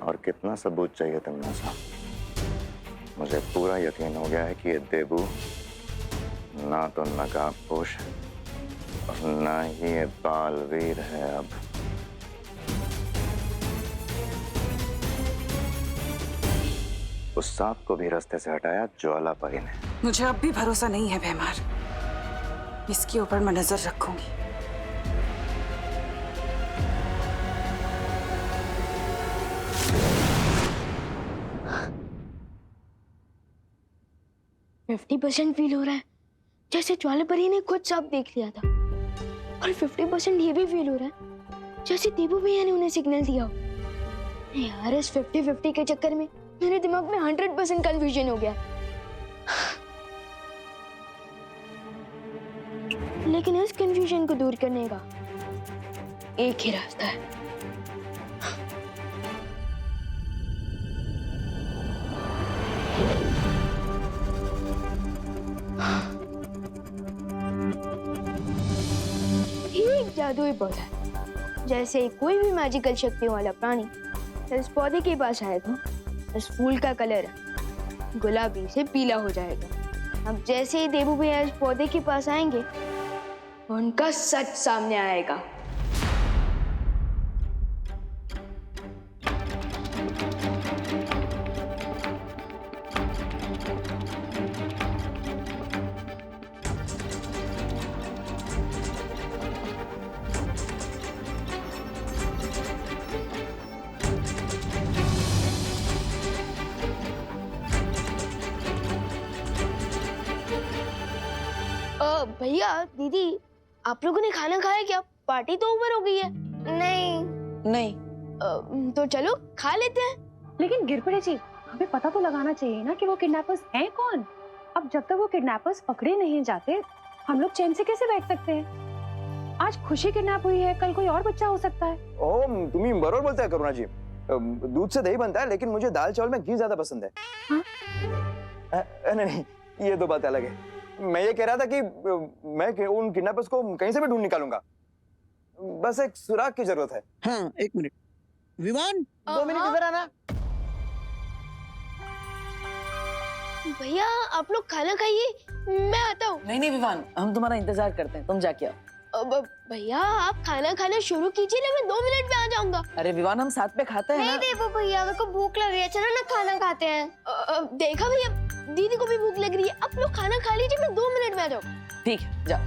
और कितना सबूत चाहिए तुमने साहब? मुझे पूरा यकीन हो गया है कि ये देबू ना तो नकाबपोश और ना ही ये बालवीर है। अब उस सांप को भी रास्ते से हटाया ज्वाला परी ने। मुझे अब भी भरोसा नहीं है भैमार। इसके ऊपर मैं नजर रखूंगी। %50 फील हो रहा है जैसे ज्वाला परी ने खुद सांप देख लिया था, और 50% ये भी फील हो रहा है जैसे देबू भैया ने उन्हें सिग्नल दिया हो। यार इस 50-50 के चक्कर में मेरे दिमाग में 100% कंफ्यूजन हो गया। लेकिन इस कंफ्यूजन को दूर करने का एक ही रास्ता है। ये एक जादुई पौधा है। जैसे कोई भी मैजिकल शक्तियों वाला प्राणी इस पौधे के पास आएगा, इस फूल का कलर गुलाबी से पीला हो जाएगा। अब जैसे ही देबू भैया इस पौधे के पास आएंगे, उनका सच सामने आएगा। भैया दीदी, आप लोगों ने खाना खाया क्या? पार्टी तो ओवर हो गई है। नहीं। तो चलो खा लेते हैं। लेकिन गिरपड़े जी, हमें पता तो लगाना चाहिए ना कि वो किडनैपर्स हैं कौन। अब जब तक वो किडनैपर्स पकड़े नहीं जाते, हम लोग चैन से कैसे बैठ सकते हैं? आज खुशी किडनैप हुई है, कल कोई और बच्चा हो सकता है। ओह, तुम्ही बरोबर बोलते हैं करुणा जी। दूध से दही बनता है, लेकिन मुझे दाल चावल में घी ज्यादा पसंद है। नहीं, ये तो बात अलग है। मैं ये कह रहा था कि मैं उन किडनैपर्स को कहीं से भी ढूंढ निकालूंगा। बस एक सुराग की जरूरत है। हाँ, 1 मिनट। विमान, 2 मिनट इधर आना। भैया आप लोग खाना खाइए, मैं आता हूँ। नहीं विवान, हम तुम्हारा इंतजार करते हैं, तुम जाके आओ। भैया आप खाना खाना शुरू कीजिए ना, मैं 2 मिनट में आ जाऊंगा। अरे विवान, हम साथ में खाते हैं ना। नहीं देबू भैया, मेरे को भूख लग रही है, चलो ना खाना खाते हैं। देखा भैया, दीदी को भी भूख लग रही है। आप लोग खाना खा लीजिए, मैं 2 मिनट में आ जाऊँ। ठीक है, जाओ।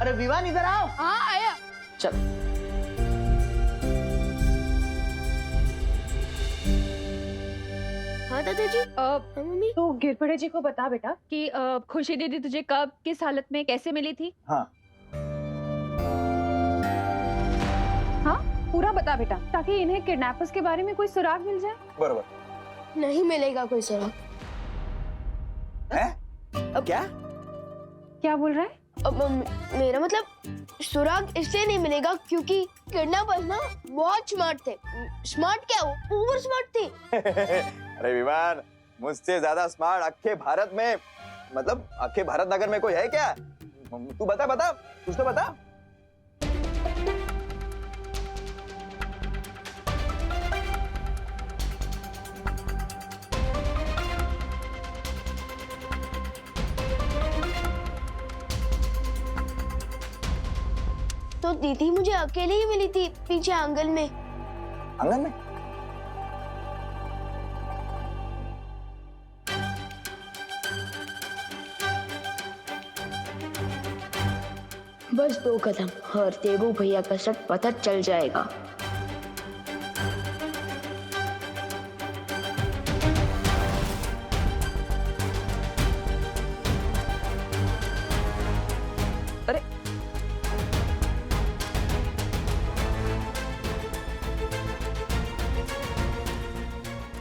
अरे विवान इधर आओ। हाँ आया। चल। हाँ दादा जी। मम्मी। तो गिरपड़े जी को बता बेटा कि खुशी दीदी तुझे कब, किस हालत में, कैसे मिली थी? हाँ पूरा बता बेटा, ताकि इन्हें किडनैपर्स के बारे में कोई सुराग मिल जाए। बरोबर। नहीं मिलेगा कोई सुराग। है? क्या? क्या बोल रहा है? मेरा मतलब सुराग इसलिए नहीं मिलेगा क्योंकि किडनैपर्स ना बहुत स्मार्ट थे। स्मार्ट क्या, वो ओवर स्मार्ट थे। अरे विमान, मुझसे ज्यादा स्मार्ट अक्खे भारत में, मतलब अक्खे भारत नगर में कोई है क्या? तू बता, कुछ तो बता। तो दीदी मुझे अकेले ही मिली थी पीछे आंगन में। आंगन में? बस 2 कदम और देबू भैया का सच पता चल जाएगा। अरे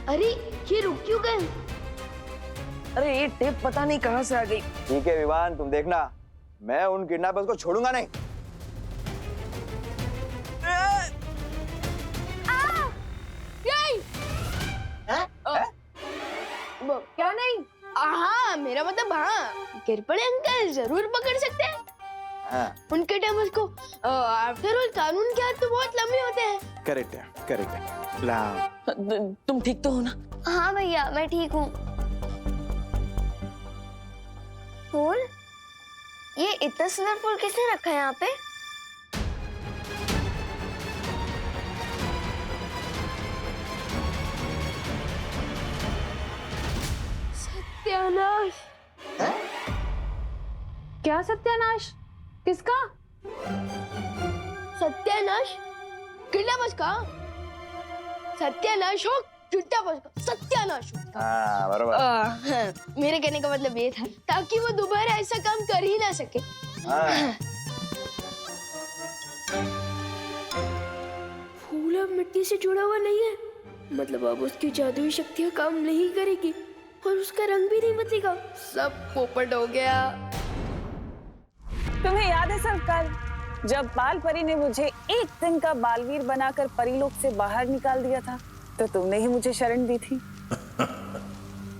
अरे ये रुक क्यों गए? अरे ये टेप पता नहीं कहाँ से आ गई। ठीक है विवान, तुम देखना, मैं उन किडनैपर्स को छोड़ूंगा नहीं। क्या नहीं? हाँ मेरा मतलब हाँ, गिरपड़े अंकल जरूर पकड़ सकते हैं। हाँ उनके टाइम उसको आफ्टर ऑल कानून के हाथ तो बहुत लंबे होते हैं। करेक्ट है ला। तुम ठीक तो हो ना? हाँ भैया मैं ठीक हूँ। फूल, ये इतना सुंदर फूल किसने रखा है यहाँ पे? सत्यानाश। क्या सत्यानाश? किसका? सत्यानाश किला बस का सत्यानाश हो, चुट्टा बस का सत्यानाश हो। हाँ बराबर। मेरे कहने का मतलब ये था ताकि वो दोबारा ऐसा काम कर ही ना सके। हाँ। फूल अब मिट्टी से जुड़ा हुआ नहीं है, मतलब अब उसकी जादुई शक्तियाँ काम नहीं करेगी और उसका रंग भी नहीं बदलेगा। सब पोपट हो गया। तुम्हें याद है सरकार, जब बाल परी ने मुझे एक दिन का बालवीर बनाकर परीलोक से बाहर निकाल दिया था, तो तुमने ही मुझे शरण दी थी।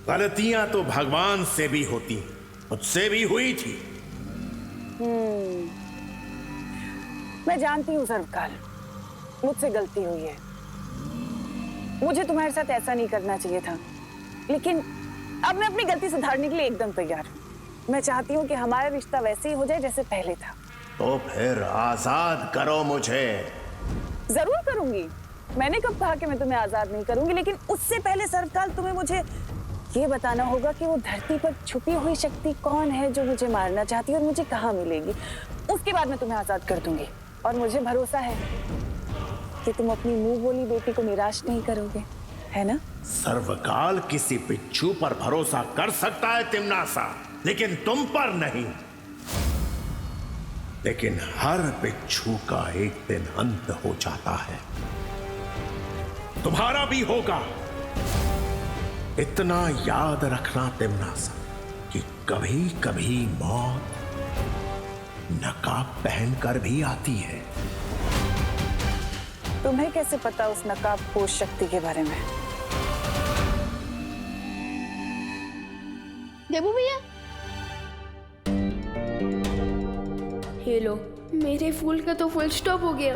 गलतियां तो भगवान से भी होती, मुझसे भी हुई थी। मैं जानती हूँ सरकार, मुझसे गलती हुई है। मुझे तुम्हारे साथ ऐसा नहीं करना चाहिए था, लेकिन अब मैं अपनी गलती सुधारने के लिए एकदम तैयार हूँ। मैं चाहती हूँ कि हमारा रिश्ता वैसे ही हो जाए जैसे पहले था। तो फिर आजाद करो मुझे। जरूर करूंगी। मैंने कब कहा कि मैं तुम्हें आजाद नहीं करूंगी, लेकिन उससे पहले सरकार तुम्हें मुझे ये बताना होगा कि वो धरती पर छुपी हुई शक्ति कौन है जो मुझे मारना चाहती है और मुझे कहाँ मिलेगी। उसके बाद मैं तुम्हें आजाद कर दूंगी और मुझे भरोसा है कि तुम अपनी मुंह बोली बेटी को निराश नहीं करोगे, है ना? सर्वकाल किसी बिच्छू पर भरोसा कर सकता है तिमनासा, लेकिन तुम पर नहीं। लेकिन हर बिच्छू का एक दिन अंत हो जाता है, तुम्हारा भी होगा। इतना याद रखना तिमनासा कि कभी कभी मौत नकाब पहनकर भी आती है। तुम्हें कैसे पता उस नकाब पोष शक्ति के बारे में? देबू भैया, ये लो, मेरे फूल का तो फुल स्टॉप हो गया।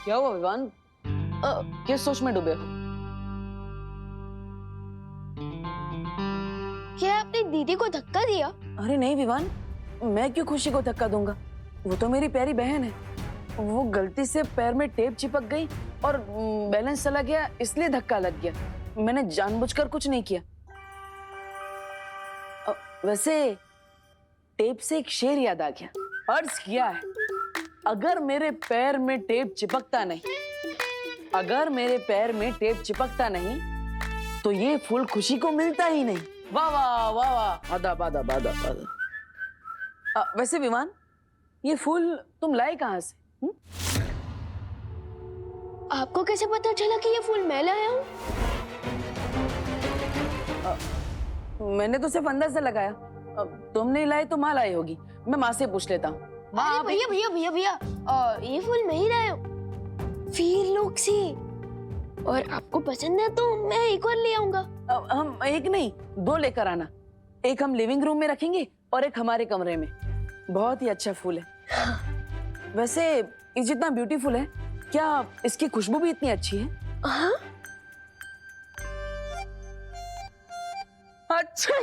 क्या हुआ विवान? किस सोच में डूबे हो? क्या आपने दीदी को धक्का दिया? अरे नहीं विवान, मैं क्यों खुशी को धक्का दूंगा? वो तो मेरी प्यारी बहन है। वो गलती से पैर में टेप चिपक गई और बैलेंस चला गया, इसलिए धक्का लग गया। मैंने जानबूझकर कुछ नहीं किया। वैसे टेप से एक शेर याद आ गया। अर्ज किया है, अगर मेरे पैर में टेप चिपकता नहीं, अगर मेरे पैर में टेप चिपकता नहीं तो ये फूल खुशी को मिलता ही नहीं। वाह वाह वाह वाह, आदा बादा बादा बादा। वैसे विमान, ये फूल तुम लाए कहाँ से? आपको कैसे पता चला कि ये फूल मैं लाया हूँ? मैंने तो सिर्फ अंदर से लगाया। तुम नहीं लाए तो माँ लाई होगी। मैं माँ से पूछ लेता हूँ। अरे भैया भैया भैया भैया, ये फूल मैं ही लाया हूँ, वीर लोक से। और आपको पसंद है तो मैं एक और ले आऊंगा। हम एक नहीं, दो लेकर आना। एक हम लिविंग रूम में रखेंगे और एक हमारे कमरे में। बहुत ही अच्छा फूल है। वैसे ये जितना ब्यूटीफुल है, क्या इसकी खुशबू भी इतनी अच्छी है? हाँ? अच्छा,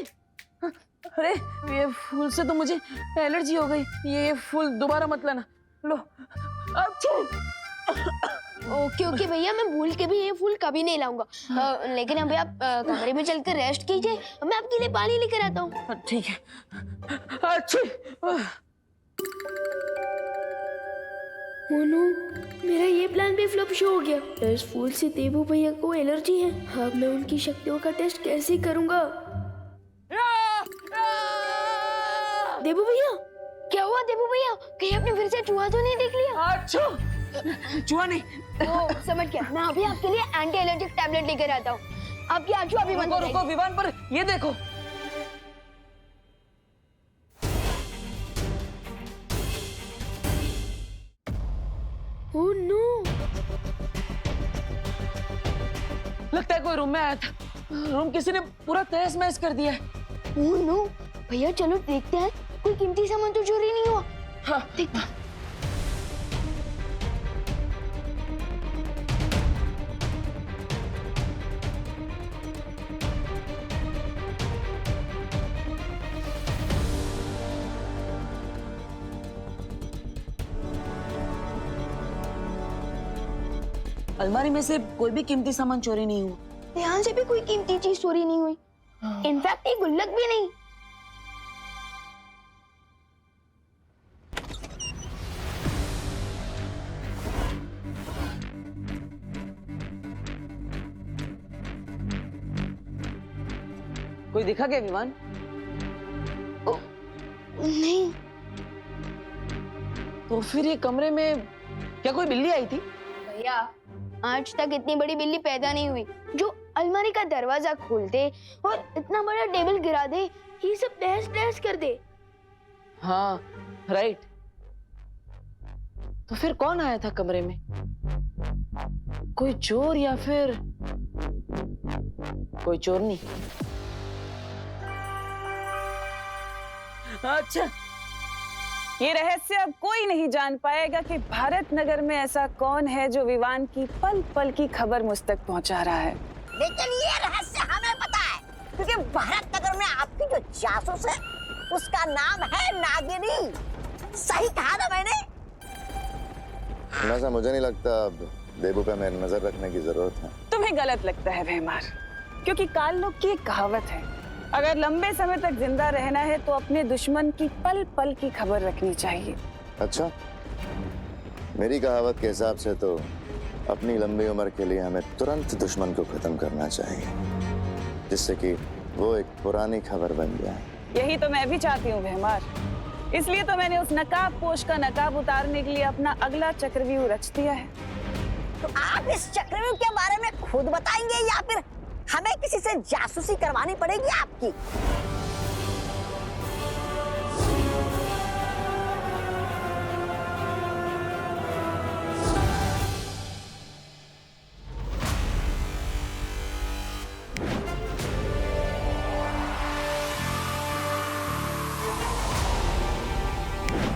अरे ये फूल से तो मुझे एलर्जी हो गई। ये फूल दोबारा मत लाना। लो। अच्छा। ओके ओके भैया, मैं भूल के भी ये फूल कभी नहीं लाऊंगा। लेकिन अभी आप कमरे में चलकर रेस्ट कीजिए, मैं आपके लिए पानी लेकर आता हूँ। ठीक है। अच्छा। मोनू, मेरा ये प्लान भी फ्लॉप शो हो गया। इस फूल से देबू भैया को एलर्जी है। अब मैं उनकी शक्तियों का टेस्ट कैसे करूंगा? देबू भैया, क्या हुआ देबू भैया? कहीं आपने फिर से चूहा तो नहीं देख लिया? अच्छा, चूहा नहीं। ओ, समझ गया। मैं अभी आपके लिए एंटी एलर्जिक टैबलेट लेकर आता हूँ। आपकी आंखें अभी बंद हो जाएगी। रुको विमान, पर ये देखो। ओह नो, लगता है कोई रूम में आया था। रूम किसी ने पूरा तहस महस कर दिया है। ओह नो, भैया चलो देखते हैं, कोई कीमती सामान तो चोरी नहीं हुआ। हाँ देखते हैं। अलमारी में से कोई भी कीमती सामान चोरी नहीं हुआ। ध्यान से भी कोई कीमती चीज चोरी नहीं हुई। इनफैक्ट एक गुल्लक भी नहीं। कोई दिखा क्या विवान? नहीं। तो फिर ये कमरे में क्या कोई बिल्ली आई थी? भैया आज तक इतनी बड़ी बिल्ली पैदा नहीं हुई जो अलमारी का दरवाजा खोल दे और इतना बड़ा टेबल गिरा दे, ये सब तहस नहस कर दे। हाँ राइट। तो फिर कौन आया था कमरे में? कोई चोर या फिर कोई चोरनी? अच्छा, ये रहस्य अब कोई नहीं जान पाएगा कि भारत नगर में ऐसा कौन है जो विवान की पल पल की खबर मुझ तक पहुंचा रहा है। लेकिन ये रहस्य हमें पता है, क्योंकि भारत नगर में आपकी जो जासूस है उसका नाम है नागिनी। सही कहा ना मैंने? ऐसा मुझे नहीं लगता अब देबू पे मेरी नजर रखने की जरूरत है। तुम्हें गलत लगता है भैमार, क्योंकि काल लोग की एक कहावत है, अगर लंबे समय तक जिंदा रहना है तो अपने दुश्मन की पल पल की खबर रखनी चाहिए। अच्छा, मेरी कहावत के हिसाब से तो अपनी लंबी उम्र के लिए हमें तुरंत दुश्मन को खत्म करना चाहिए, जिससे कि वो एक पुरानी खबर बन जाए। यही तो मैं भी चाहती हूँ भैमार, इसलिए तो मैंने उस नकाब पोश का नकाब उतारने के लिए अपना अगला चक्रव्यूह रच दिया है। तो आप इस चक्रव्यूह के बारे में खुद बताएंगे या फिर हमें किसी से जासूसी करवानी पड़ेगी आपकी?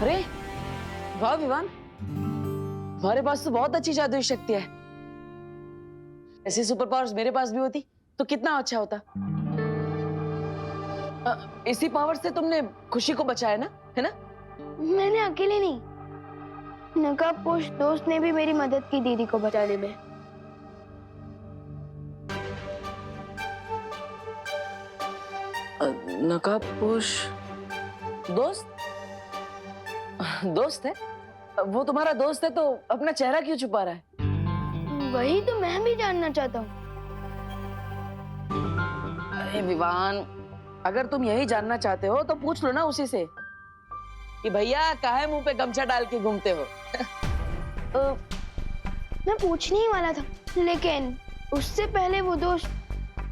अरे वाह विवान, तुम्हारे पास तो बहुत अच्छी जादुई शक्ति है। ऐसी सुपर पावर्स मेरे पास भी होती तो कितना अच्छा होता। इसी पावर से तुमने खुशी को बचाया ना, है ना? मैंने अकेले नहीं, नकाबपोश दोस्त ने भी मेरी मदद की दीदी को बचाने में। नकाबपोश दोस्त? दोस्त है? वो तुम्हारा दोस्त है तो अपना चेहरा क्यों छुपा रहा है? वही तो मैं भी जानना चाहता हूँ। अरे विवान, अगर तुम यही जानना चाहते हो तो पूछ लो ना उसी से कि भैया काहे मुंह पे गमछा डाल के घूमते हो? मैं पूछने ही वाला था, लेकिन उससे पहले वो दोस्त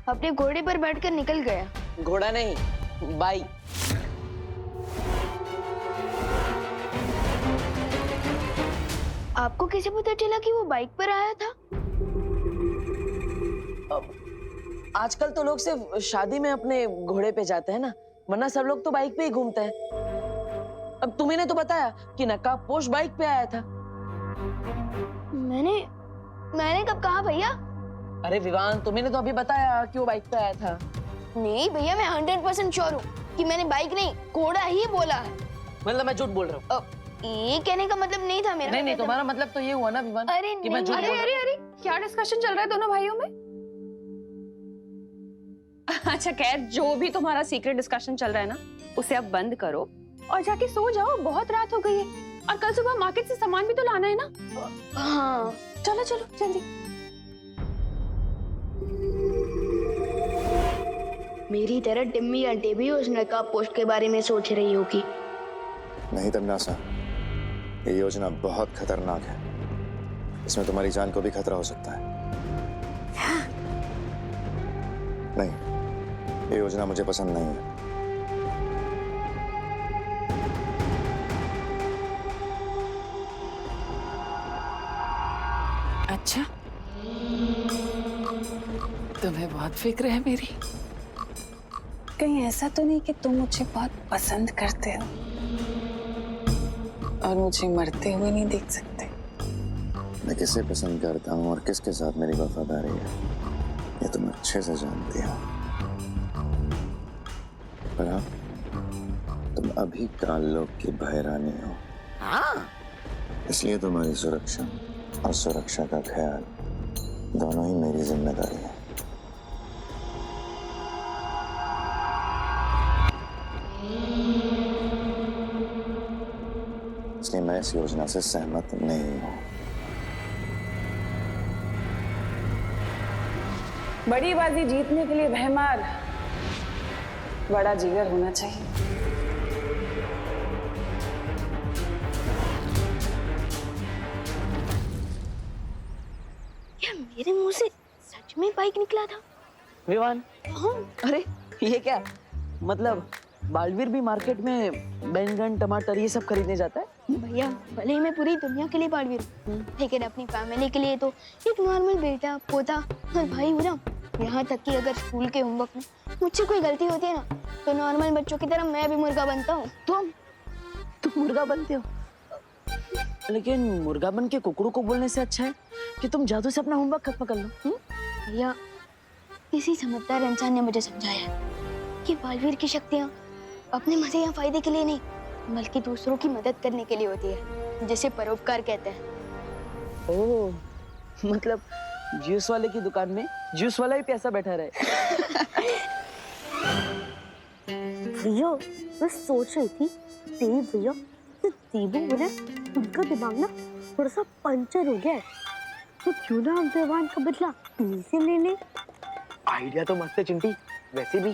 अपने घोड़े पर बैठकर निकल गया। घोड़ा नहीं, बाइक। आपको कैसे पता चला कि वो बाइक पर आया था? आजकल तो लोग सिर्फ शादी में अपने घोड़े पे जाते हैं ना, वरना सब लोग तो बाइक पे ही घूमते हैं। अब तुम्ही ने तो बताया कि नकाबपोश बाइक पे आया था। मैंने कब कहा भैया? अरे विवान, तुम्ही ने तो अभी बताया कि वो बाइक पे आया था। नहीं भैया, मैं 100% श्योर हूँ कि मैंने बाइक नहीं घोड़ा ही बोला है। मतलब मैं झूठ बोल रहा हूँ? ये कहने का मतलब नहीं था मेरा। नहीं, तुम्हारा मतलब तो ये हुआ ना विवान? अरे कि मैं झूठ बोल रहा हूँ। अरे क्या डिस्कशन चल रहा है दोनों भाइयों में? अच्छा खैर, जो भी तुम्हारा सीक्रेट डिस्कशन चल रहा है ना, उसे अब बंद करो और जाके सो जाओ, बहुत रात हो गई है और कल सुबह मार्केट से सामान भी तो लाना है ना। हाँ चलो चलो जल्दी। मेरी तरह टिम्मी आंटी भी उस नकाबपोश के बारे में सोच रही होगी। नहीं तमन्ना, ये योजना बहुत खतरनाक है। इसमें तुम्हारी जान को भी खतरा हो सकता है। नहीं, ये योजना मुझे पसंद नहीं है। अच्छा, तुम्हें बहुत बहुत फिक्र है मेरी। कहीं ऐसा तो नहीं कि तुम मुझे बहुत पसंद करते हो और मुझे मरते हुए नहीं देख सकते? मैं किसे पसंद करता हूँ और किसके साथ मेरी वफादारी है, ये तुम अच्छे से जानती हो। पर हाँ, तुम अभी काल लोक की भयरानी हो। हाँ, इसलिए तुम्हारी सुरक्षा और सुरक्षा का ख्याल दोनों ही मेरी जिम्मेदारी है। इसलिए मैं इस योजना से सहमत नहीं हूं। बड़ी बाजी जीतने के लिए भयमार बड़ा जिगर होना चाहिए। क्या मेरे मुंह से सच में बाइक निकला था? विवान, हाँ। अरे ये क्या मतलब, बालवीर भी मार्केट में बैंगन टमाटर ये सब खरीदने जाता है? भैया भले ही मैं पूरी दुनिया के लिए बालवीर हूँ, लेकिन अपनी फैमिली के लिए तो एक नॉर्मल बेटा पोता और भाई हूँ ना। यहाँ तक कि अगर स्कूल के होमवर्क में मुझसे कोई गलती होती है ना, तो नॉर्मल बच्चों की तरह मैं भी मुर्गा बनता हूँ। तुम मुर्गा बनते हो? लेकिन मुर्गा बन के कुकड़ू को बोलने से अच्छा है कि तुम जादू से अपना होमवर्क खत्म कर लो। भैया किसी समझदार इंसान ने मुझे समझाया है कि बालवीर की शक्तियाँ अपने मजे या फायदे के लिए नहीं, बल्कि दूसरों की मदद करने के लिए होती है, जिसे परोपकार कहते हैं। ओह, मतलब जूस वाले की दुकान में जूस वाला ही प्यासा बैठा रहे। भैया मैं सोच रही थी, देव भैया तो देवो बोले उनका दिमाग ना थोड़ा सा पंचर हो गया है, तो क्यों ना हम विवान का बदला दिल से ले ले। आइडिया तो मस्त है चिंटी। वैसे भी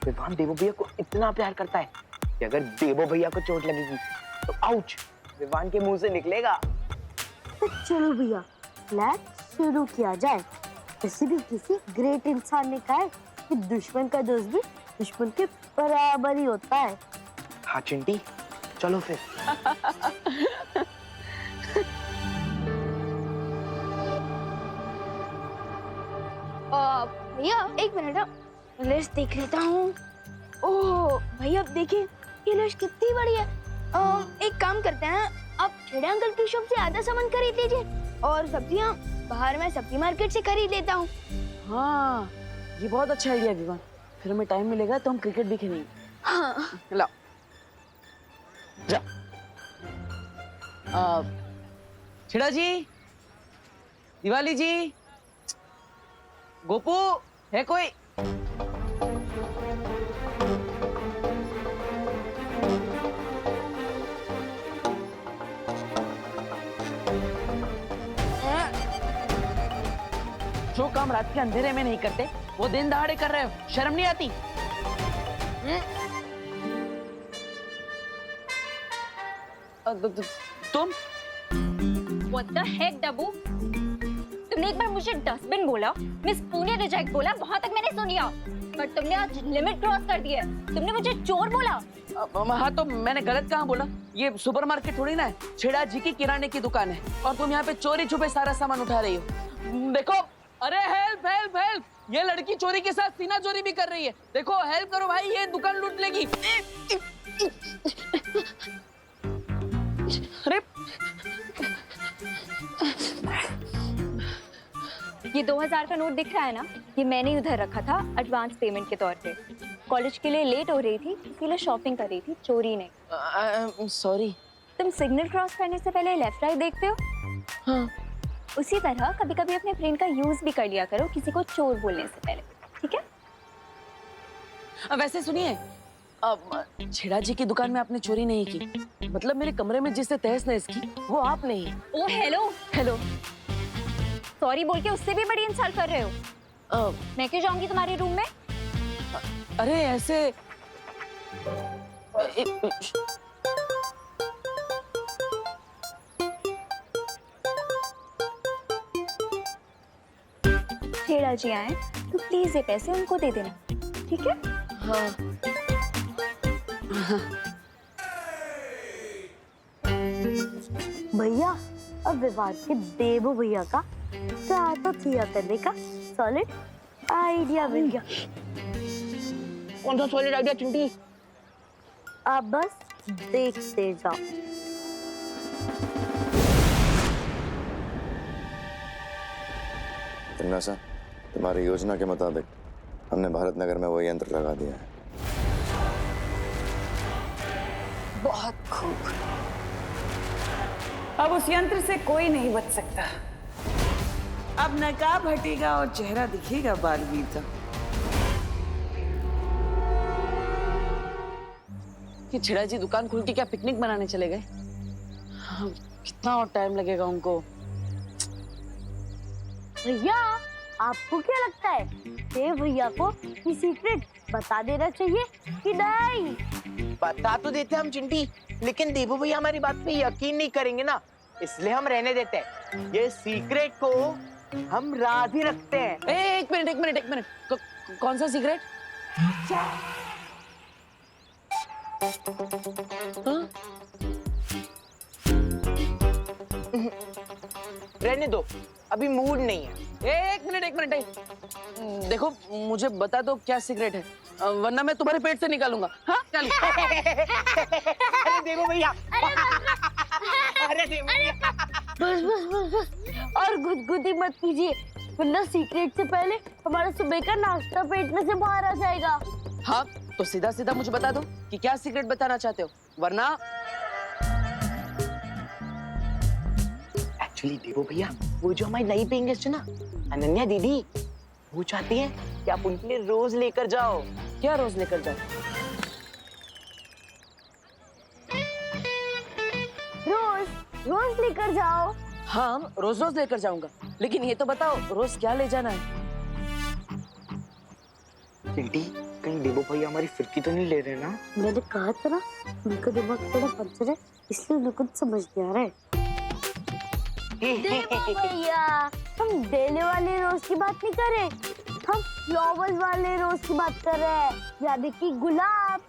विवान देवो भैया को इतना प्यार करता है कि अगर देवो भैया को चोट लगेगी तो आउच विवान के मुंह से निकलेगा। तो चलो भैया प्लान शुरू किया जाए। वैसे भी किसी ग्रेट इंसान ने कहा है कि दुश्मन का दोस्त भी दुश्मन के बराबर ही होता है। हाँ चिंटी, चलो फिर। भैया एक मिनट लिस्ट देख लेता हूँ। ओह भैया देखिए ये लिस्ट कितनी बड़ी है। एक काम करते हैं, आप छेड़े अंकल की शॉप से आधा सामान खरीद लीजिए और सब्जियाँ बाहर मैं सब्जी मार्केट से खरीद लेता हूँ। हाँ, ये बहुत अच्छा आइडिया विवान। फिर हमें टाइम मिलेगा तो हम क्रिकेट भी खेलेंगे। हाँ। ला जा। छिड़ा जी, दिवाली जी, गोपू है कोई? जो काम रात के अंधेरे में नहीं करते वो दिन दहाड़े कर रहे हो, शर्म नहीं आती? तुम What the heck, डब्बू? तुमने एक बार मुझे डस्टबिन बोला, मिस पुणे रिजेक्ट बोला, वहाँ तक मैंने सुन लिया, पर तुमने आज लिमिट क्रॉस कर दी है। तुमने मुझे चोर बोला। हाँ तो मैंने गलत कहाँ बोला? ये सुपरमार्केट थोड़ी ना है, छेड़ा जी की किराने की दुकान है और तुम यहाँ पे चोरी छुपे सारा सामान उठा रही हो। देखो, अरे हेल्प हेल्प हेल्प, ये लड़की चोरी के साथ सीना चोरी भी कर रही है। देखो हेल्प करो भाई, ये दुकान लूट लेगी। अरे ये 2000 का नोट दिख रहा है ना, ये मैंने उधर रखा था एडवांस पेमेंट के तौर पे। कॉलेज के लिए लेट हो रही थी, इसीलिए शॉपिंग कर रही थी, चोरी नहीं। सॉरी। तुम सिग्नल क्रॉस करने से पहले लेफ्ट राइट देखते हो? हाँ। उसी तरह कभी कभी अपने ब्रेन का यूज भी कर लिया करो किसी को चोर बोलने से पहले, ठीक है? वैसे सुनिए, छेड़ा जी की दुकान में आपने चोरी नहीं की, मतलब मेरे कमरे में जिससे तहस नहस की वो आपने ही। ओ हेलो हेलो, सॉरी बोल के उससे भी बड़ी इंसल्ट कर रहे हो। मैं क्यों जाऊंगी तुम्हारे रूम में? अरे ऐसे छेड़ा जी आए तो प्लीज ये पैसे उनको दे देना, ठीक है? हाँ। भैया अब विवाद के देवो भैया का तो किया करने का सॉलिड आइडिया मिल गया। कौन सा सॉलिड आइडिया चिंटी? आप बस देखते जाओ। तिमनासा, तुम्हारी योजना के मुताबिक हमने भारत नगर में वो यंत्र लगा दिया है। बहुत खूब। अब उस यंत्र से कोई नहीं बच सकता। अब नकाब हटेगा और चेहरा दिखेगा बालवीर का। कि छिड़ा जी दुकान खोल के क्या पिकनिक मनाने चले गए? हाँ, कितना और टाइम लगेगा उनको? भैया, आपको क्या लगता है देव भैया को ये सीक्रेट बता देना चाहिए कि नहीं? बता तो देते हम चिंटी, लेकिन देवू भैया हमारी बात पे यकीन नहीं करेंगे ना, इसलिए हम रहने देते हैं। ये सीक्रेट को हम राज ही रखते हैं। एक मिनट। कौन सा सीक्रेट? हाँ? रहने दो, अभी मूड नहीं है। एक मिनट। देखो, मुझे बता दो क्या सीक्रेट है, वरना मैं तुम्हारे पेट से निकालूंगा। हाँ, चल। अरे देवू भैया, अरे देवू भैया, बस और गुदगुदी मत कीजिए, वरना सीक्रेट से पहले हमारा सुबह का नाश्ता पेट में से बाहर आ जाएगा। हाँ, तो सीधा मुझे बता दो कि क्या सीक्रेट बताना चाहते हो, वरना एक्चुअली देवू भैया, वो जो हमारी नई पेइंग गेस्ट है ना, अनन्या दीदी, वो चाहती है कि आप उनके लिए रोज लेकर जाओ। क्या रोज लेकर जाओ? रोज लेकर जाओ। हाँ, रोज लेकर जाऊंगा, लेकिन ये तो बताओ रोज क्या ले जाना है? चिंटी, कहीं देवू भैया हमारी फिरकी तो नहीं ले रहे ना? मैंने कहा था ना, उनका दिमाग थोड़ा पंचर है, इसलिए उन्हें कुछ समझ नहीं आ रहा है। देवू भैया, हम देने वाले रोज की बात नहीं कर रहे, हम फ्लावर्स वाले रोज की बात कर रहे हैं, यानी कि गुलाब,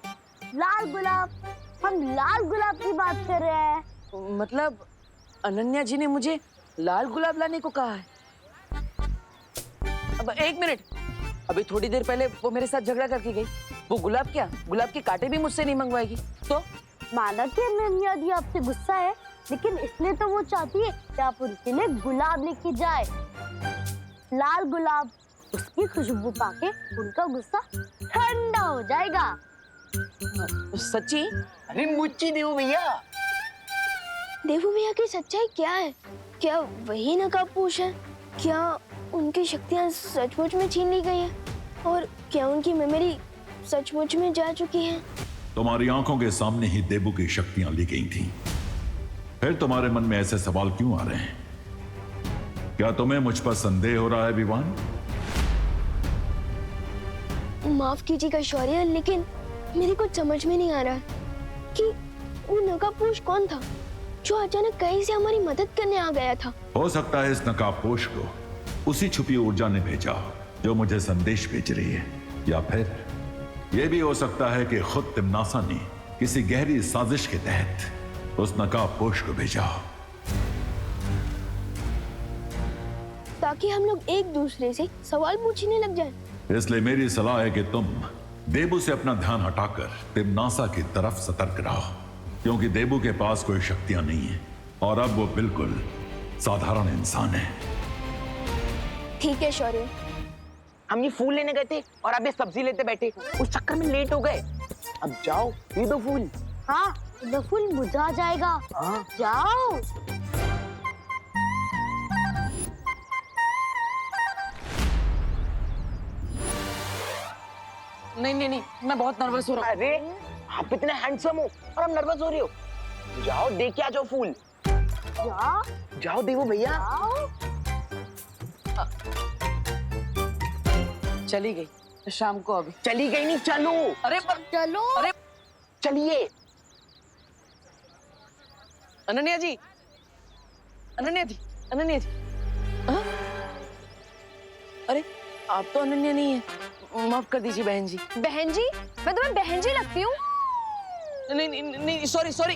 लाल गुलाब। हम लाल गुलाब की बात कर रहे हैं। मतलब अनन्या जी ने मुझे लाल गुलाब लाने को कहा है? अब एक मिनट, अभी थोड़ी देर पहले वो मेरे साथ झगड़ा करके गई। वो गुलाब के कांटे भी मुझसे नहीं मंगवाएगी तो? माना कि अनन्या दी आपसे गुस्सा है, लेकिन इसलिए तो वो चाहती है कि आप उनके लिए गुलाब लेके जाए, लाल गुलाब। उसकी खुशबू पाके उनका गुस्सा ठंडा हो जाएगा। सच्ची? अरे मुच्ची देवू भैया। देवू भैया की सच्चाई क्या है? क्या वही नकाबपोश है? क्या उनकी शक्तियाँ सचमुच में छीन ली गई हैं? और क्या उनकी मेमोरी सचमुच में जा चुकी है? तुम्हारी आंखों के सामने ही देवू की शक्तियां ली गई थी, फिर तुम्हारे मन में ऐसे सवाल क्यों आ रहे हैं? क्या तुम्हें मुझ पर संदेह हो रहा है विवान? माफ कीजिएगा शौर्य, लेकिन मेरे को समझ में नहीं आ रहा कि वो नकाबपोश कौन था जो अचानक कहीं से हमारी मदद करने आ गया था। हो सकता है इस नकाबपोश को उसी छुपी ऊर्जा ने भेजा जो मुझे संदेश भेज रही है, या फिर यह भी हो सकता है कि खुद तिमनासा ने किसी गहरी साजिश के तहत उस नकाबपोश को भेजा, ताकि हम लोग एक दूसरे से सवाल पूछने लग जाएं। इसलिए मेरी सलाह है कि तुम देबू से अपना ध्यान हटाकर तिमनासा की तरफ सतर्क रहो, क्योंकि देबू के पास कोई शक्तियां नहीं है और अब वो बिल्कुल साधारण इंसान है। ठीक है शौर्य। हम ये फूल लेने गए थे और अब ये सब्जी लेते बैठे, उस चक्कर में लेट हो गए। अब जाओ, ये दो फूल। हाँ, ये फूल मुरझा जाएगा। हाँ। जाओ। नहीं, मैं बहुत नर्वस हो रहा हूँ। अरे आप इतने हैंडसम हो और हम नर्वस हो रही हो। जाओ देख के आ जाओ फूल। जाओ देवू भैया। चली गई शाम को। अभी चली गई नहीं, चलो। अरे चलो। अरे चलिए। अनन्या जी। हाँ? अरे आप तो अनन्या नहीं है, माफ कर दीजिए बहन जी। बहन जी? मैं तुम्हें बहन जी लगती हूँ? नहीं, सॉरी।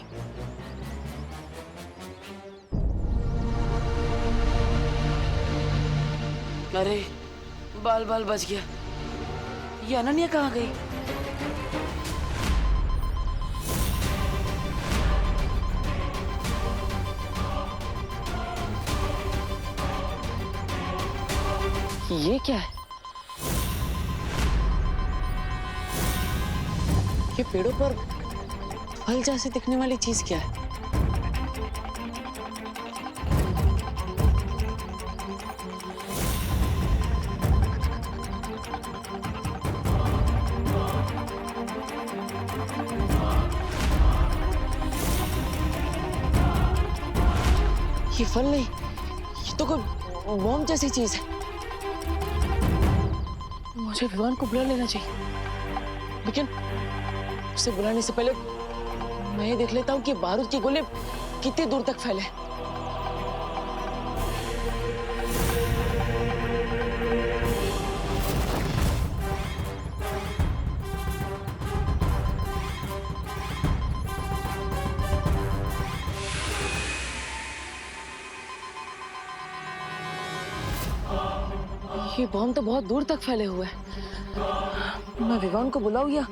अरे बाल बाल बच गया। ये अनन्या कहाँ गई? ये क्या है? ये पेड़ों पर फल जैसे दिखने वाली चीज क्या है? ये फल नहीं, ये तो कोई बॉम्ब जैसी चीज है। मुझे विवान को बुला लेना चाहिए, लेकिन उसे बुलाने से पहले मैं ये देख लेता हूँ कि बारूद के गोले कितनी दूर तक फैले। ये बॉम्ब तो बहुत दूर तक फैले हुए हैं। मैं विवान को बुलाऊं या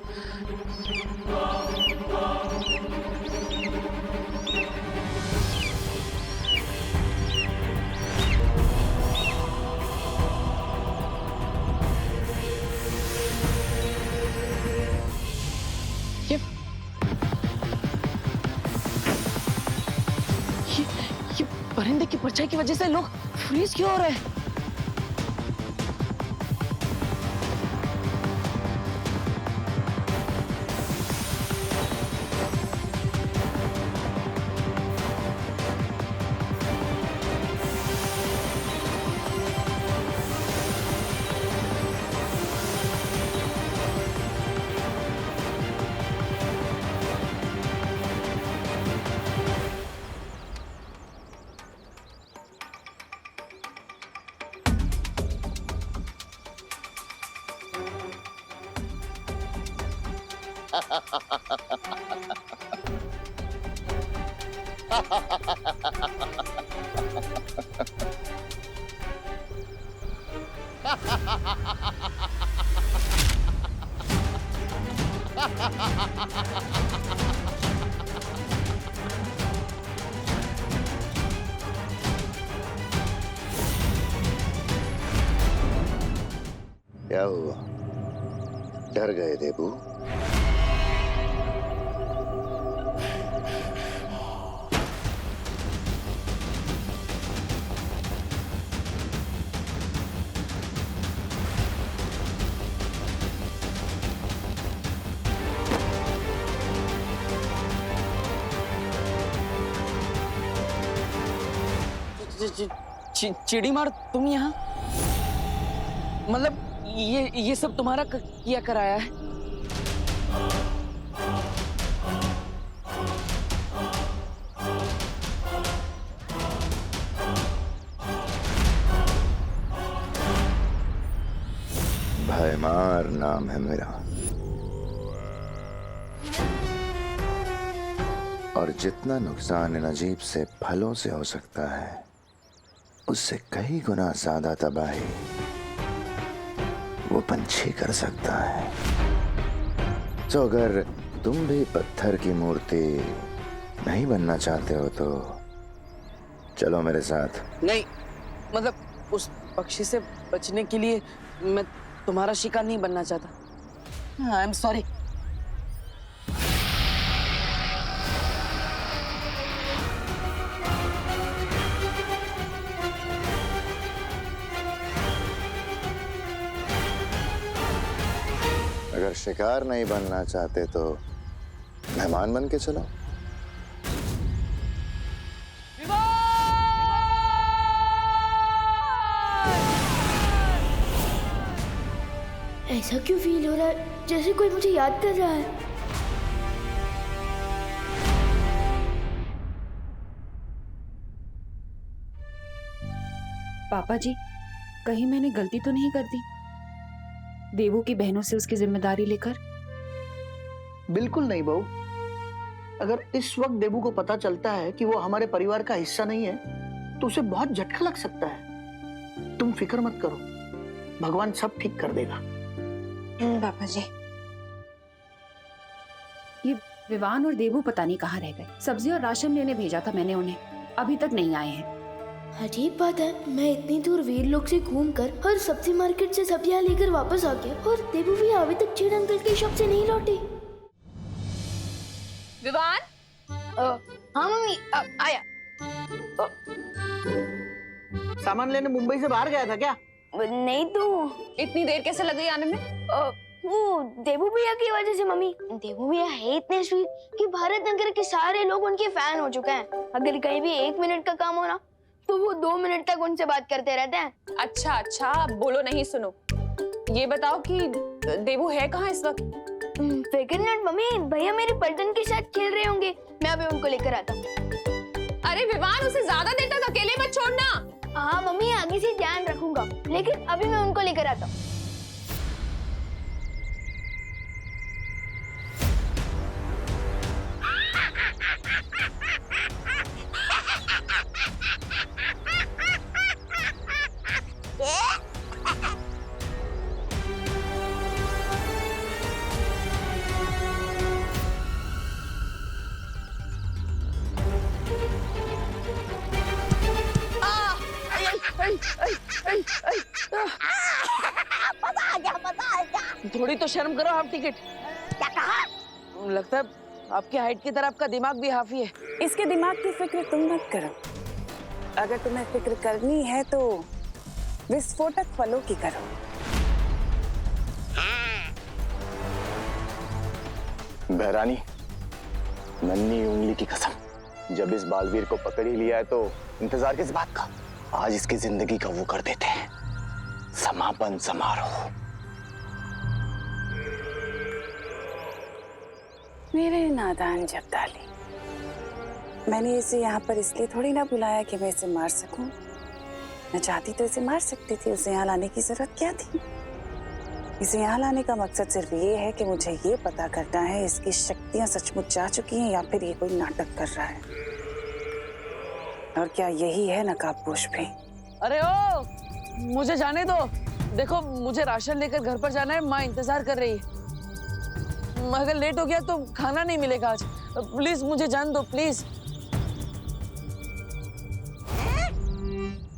ये परिंदे की परछाई की वजह से लोग फ्रीज क्यों हो रहे हैं? क्या हुआ? डर गए देबू? चिड़ी मार, तुम यहाँ? मतलब ये सब तुम्हारा किया कराया है? भयमार नाम है मेरा, और जितना नुकसान इन अजीब से फलों से हो सकता है, उससे कई गुना ज्यादा तबाही वो पंछी कर सकता है। तो अगर तुम भी पत्थर की मूर्ति नहीं बनना चाहते हो तो चलो मेरे साथ। नहीं, मतलब उस पक्षी से बचने के लिए मैं तुम्हारा शिकार नहीं बनना चाहता। I am sorry. अगर शिकार नहीं बनना चाहते तो मेहमान बन के चलो। ऐसा क्यों फील हो रहा है जैसे कोई मुझे याद कर रहा है? पापा जी, कहीं मैंने गलती तो नहीं कर दी देवू की बहनों से उसकी जिम्मेदारी लेकर? बिल्कुल नहीं बहू। अगर इस वक्त देबू को पता चलता है कि वो हमारे परिवार का हिस्सा नहीं है तो उसे बहुत झटका लग सकता है। तुम फिक्र मत करो, भगवान सब ठीक कर देगा। पापा जी, ये विवान और देवू पता नहीं कहाँ रह गए। सब्जी और राशन लेने भेजा था मैंने उन्हें, अभी तक नहीं आए हैं। अजीब बात है, मैं इतनी दूर वीर लोग से घूमकर और सब्जी मार्केट से सब्जियां लेकर वापस आ गया और देवू भी अभी तक चीड़ अंकल के शॉप से नहीं लौटे। विवान, हाँ मम्मी, आया। सामान लेने मुंबई से बाहर गया था क्या? नहीं तो इतनी देर कैसे लग गई आने में? वो देवू भैया की वजह से मम्मी। देवू भैया है इतने स्वीट कि भारत नगर के सारे लोग उनके फैन हो चुके हैं। अगर कहीं भी 1 मिनट का काम हो ना तो वो 2 मिनट तक उनसे बात करते रहते हैं। अच्छा अच्छा, बोलो नहीं सुनो। ये बताओ कि देवू है कहाँ इस वक्त? फिक्र नट मम्मी, भैया मेरे पलटन के साथ खेल रहे होंगे, मैं अभी उनको लेकर आता हूँ। अरे विवान, उसे ज्यादा देर तक अकेले मत छोड़ना। हाँ मम्मी, आगे से ध्यान रखूंगा, लेकिन अभी मैं उनको लेकर आता हूँ। थोड़ी तो शर्म करो। हाफ टिकट क्या कहा? लगता है आपकी हाइट की तरह आपका दिमाग भी हाफी है। इसके दिमाग की फिक्र तुम मत करो। अगर तुम्हें फिक्र करनी है तो विस्फोटक फलों की करो। बहरानी, नन्ही उंगली की कसम, जब इस बालवीर को पकड़ ही लिया है तो इंतजार किस बात का? आज इसकी जिंदगी का वो कर देते हैं, समापन समारोह। मेरे नादान जब्दाली, मैंने इसे यहाँ पर इसलिए थोड़ी ना बुलाया कि मैं इसे मार सकूं। मैं चाहती तो इसे मार सकती थी, उसे यहाँ लाने की जरूरत क्या थी? इसे यहाँ लाने का मकसद सिर्फ ये है कि मुझे ये पता करना है इसकी शक्तियां सचमुच जा चुकी हैं या फिर ये कोई नाटक कर रहा है। और क्या यही है नकाबपोश भी? अरे ओ, मुझे जाने दो। देखो, मुझे राशन लेकर घर पर जाना है, माँ इंतजार कर रही है। अगर लेट हो गया तो खाना नहीं मिलेगा आज। प्लीज मुझे जान दो, प्लीज।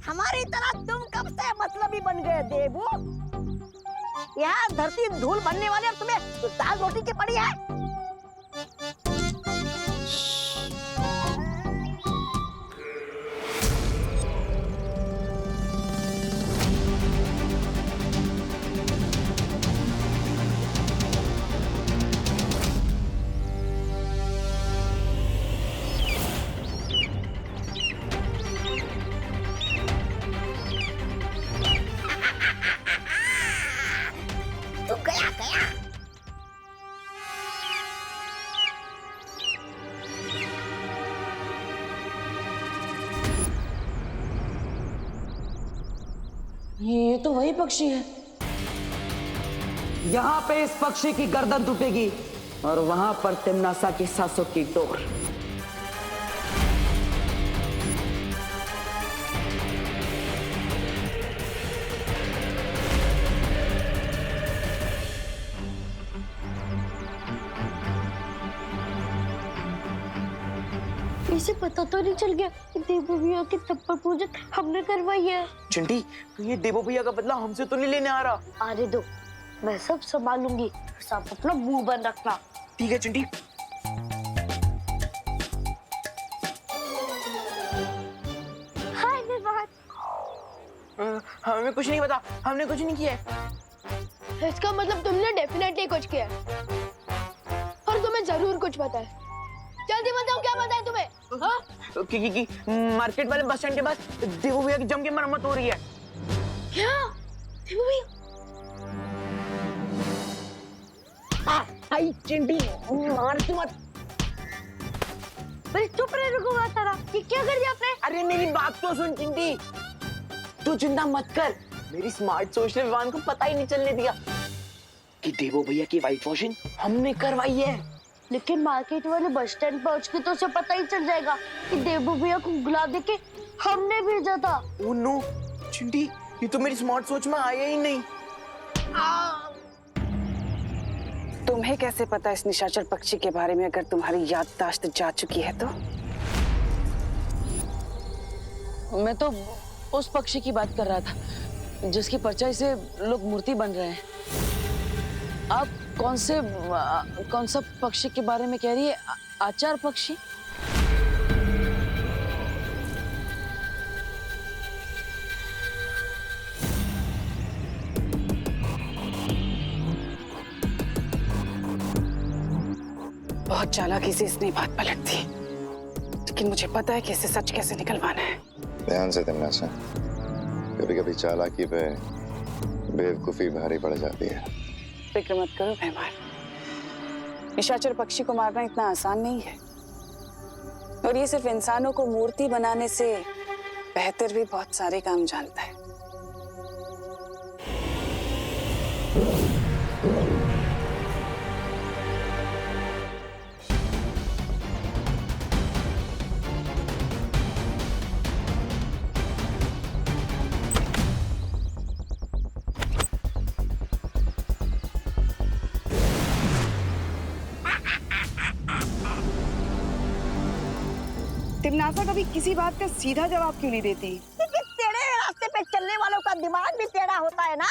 हमारी तरह तुम कब से मतलबी बन गए देवू? यहाँ धरती धूल बनने वाली और तुम्हें दाल रोटी की पड़ी है। ये तो वही पक्षी है। यहाँ पे इस पक्षी की गर्दन टूटेगी और वहां पर तिमनासा की सांसों की डोर। इसे पता तो नहीं चल गया कि देवू भैया की थप्पड़ पूजन हमने करवाई है। चिंटी, तो ये देवो भैया का बदला हमसे तो नहीं लेने आ रहा? आने दो, मैं सब संभालूंगी, सब अपना मुंह बंद रखना। ठीक है चिंटी। हाय निर्वाण। हमें कुछ नहीं पता, हमने कुछ नहीं किया है। इसका मतलब तुमने डेफिनेटली कुछ किया है और तुम्हें जरूर कुछ पता है। जल्दी बताओ क्या पता है तुम्हें? हाँ? कि मार्केट वाले बस स्टैंड के पास देवो भैया की जम की मरम्मत हो रही है। क्या? देवू भैया? आई चिंटी, मार तू मत। मैं चुप रह रुकूंगा तारा। ये क्या कर दिया आपने? अरे मेरी बात तो सुन चिंटी, तू चिंता मत कर। मेरी स्मार्ट सोच ने विवान को पता ही नहीं चलने दिया कि देवो भैया की वाइट वॉशिंग हमने करवाई है। लेकिन मार्केट वाले बस स्टैंड पहुंच के तो उसे पता ही चल जाएगा कि देवू भैया को गुलाब देके हमने भेजा था। ओह नो चिंटी, ये तो मेरी स्मार्ट सोच में आया ही नहीं। तुम्हें कैसे पता इस निशाचर पक्षी के बारे में, अगर तुम्हारी याददाश्त जा चुकी है तो? मैं तो उस पक्षी की बात कर रहा था जिसकी परछाई से लोग मूर्ति बन रहे हैं। आप कौन सा पक्षी के बारे में कह रही है? आचार पक्षी? बहुत चालाकी से इसने बात पलट दी, लेकिन मुझे पता है कि इसे सच कैसे निकलवाना है। ध्यान से तिमनासा, कभी कभी चालाकी पे बेवकूफी भारी पड़ जाती है। फिक्र मत करो मेहमान, निशाचर पक्षी को मारना इतना आसान नहीं है, और ये सिर्फ इंसानों को मूर्ति बनाने से बेहतर भी बहुत सारे काम जानता है। तिमनासा कभी किसी बात का सीधा जवाब क्यों नहीं देती? टेढ़े रास्ते पे चलने वालों का दिमाग भी टेढ़ा होता है ना।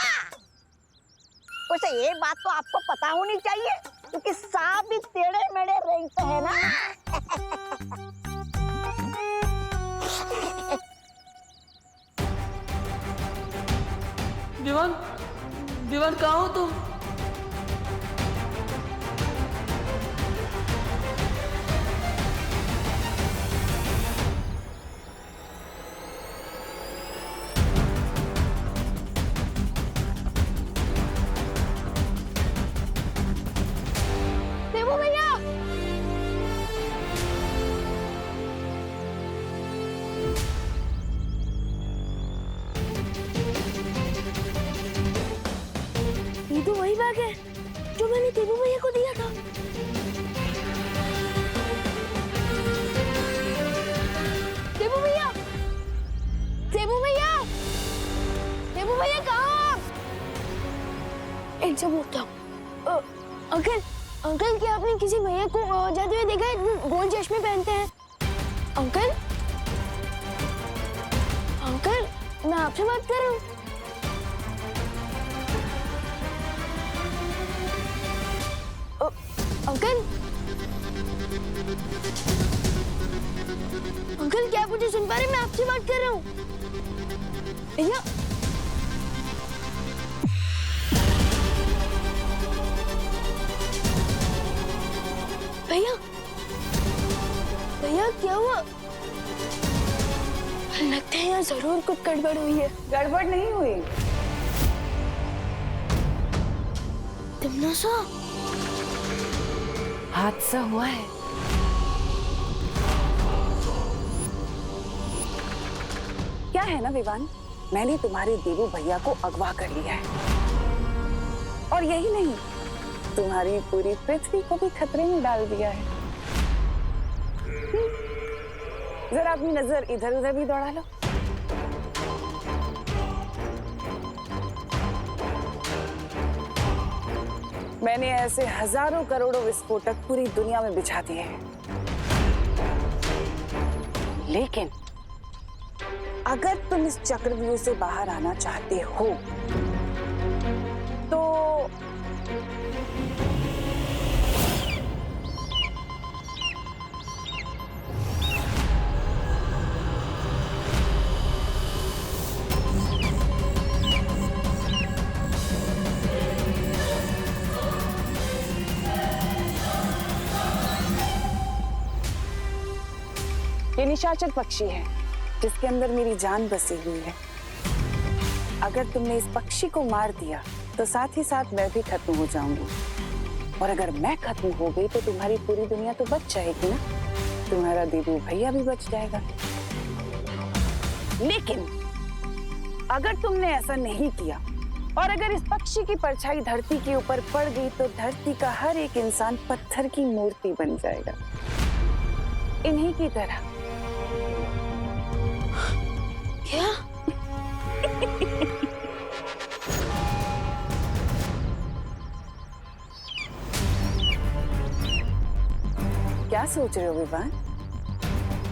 वैसे ये बात तो आपको पता होनी चाहिए, क्योंकि सांप भी टेढ़े मेढ़े रेंगते हैं ना। दीवान, दीवान कहाँ हो तुम? देवू भैया, ये तो वही बैग है जो मैंने देवू भैया को दिया था। देवू भैया, देवू भैया, देवू भैया कहाँ? इनसे पूछता हूँ। अंकल, अंकल क्या आपने किसी भैया को जाते हुए देखा है? गोल चश्मे पहनते हैं। अंकल, अंकल मैं आपसे बात कर रहा हूँ। अंकल, अंकल क्या आप मुझे सुन पा रहे हैं? मैं आपसे बात कर रहा हूँ। भैया, भैया, भैया क्या हुआ? लगता है यहाँ जरूर कुछ गड़बड़ हुई है। गड़बड़ नहीं हुई। तिमनासा, हादसा हुआ है। क्या है ना विवान, मैंने तुम्हारे देवू भैया को अगवा कर लिया है, और यही नहीं, तुम्हारी पूरी पृथ्वी को भी खतरे में डाल दिया है। जरा अपनी नजर इधर उधर भी दौड़ा लो। मैंने ऐसे हजारों करोड़ों विस्फोटक पूरी दुनिया में बिछा दिए हैं, लेकिन अगर तुम इस चक्रव्यूह से बाहर आना चाहते हो तो ये निशाचर पक्षी है जिसके अंदर मेरी जान बसी हुई है। अगर तुमने इस पक्षी को मार दिया तो साथ ही साथ मैं भी खत्म हो जाऊंगी, और अगर मैं खत्म हो गई तो तुम्हारी पूरी दुनिया तो बच जाएगी ना, तुम्हारा देवू भैया भी बच जाएगा। लेकिन अगर तुमने ऐसा नहीं किया और अगर इस पक्षी की परछाई धरती के ऊपर पड़ गई तो धरती का हर एक इंसान पत्थर की मूर्ति बन जाएगा, इन्हीं की तरह। क्या? क्या सोच रहे हो विवान?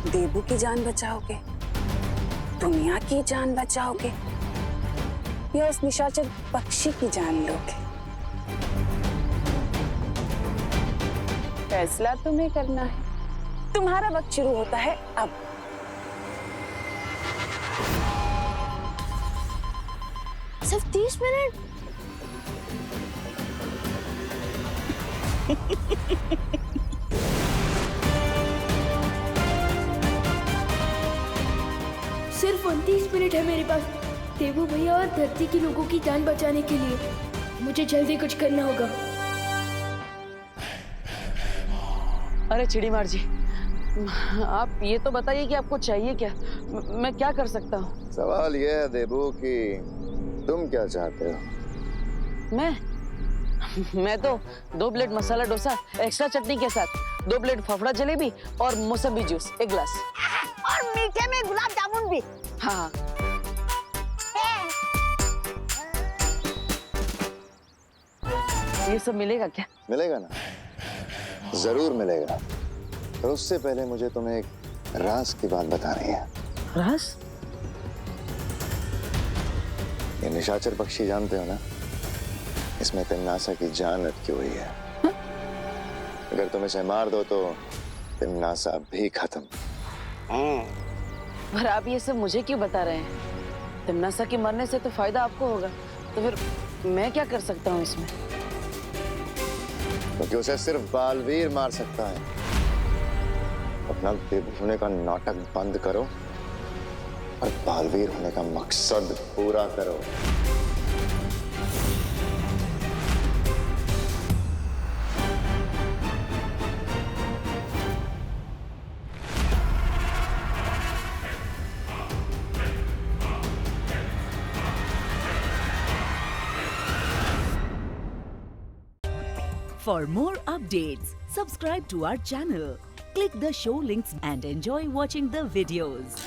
देबू की जान बचाओगे, दुनिया की जान बचाओगे, या उस निशाचर पक्षी की जान लोगे? फैसला तुम्हें करना है। तुम्हारा वक्त शुरू होता है अब। सिर्फ 30 मिनट? सिर्फ 29 मिनट है मेरे पास देवू भैया और धरती के लोगों की जान बचाने के लिए। मुझे जल्दी कुछ करना होगा। अरे चिड़ीमार जी, आप ये तो बताइए कि आपको चाहिए क्या? मैं क्या कर सकता हूँ? सवाल यह है देबू कि तुम क्या चाहते हो? मैं तो 2 प्लेट मसाला डोसा एक्स्ट्रा चटनी के साथ, 2 प्लेट फाफड़ा जलेबी और मौसम्बी जूस 1 गिलास। और मीठे में गुलाब जामुन भी। हाँ। ये सब मिलेगा क्या? मिलेगा ना, जरूर मिलेगा। पर उससे पहले मुझे तुम्हें एक राज की बात बतानी है। राज? ये निशाचर पक्षी जानते हो ना, इसमें तिम्नासा की जान अटकी हुई है। अगर तुम इसे मार दो तो तिम्नासा भी खत्म। पर आप ये सब मुझे क्यों बता रहे हैं? तिम्नासा के मरने से तो फायदा आपको होगा, तो फिर मैं क्या कर सकता हूँ इसमें? क्योंकि उसे सिर्फ बालवीर मार सकता है। अपना देव होने का नाटक बंद करो और बालवीर होने का मकसद पूरा करो। For more updates, subscribe to our channel, click the show links and enjoy watching the videos.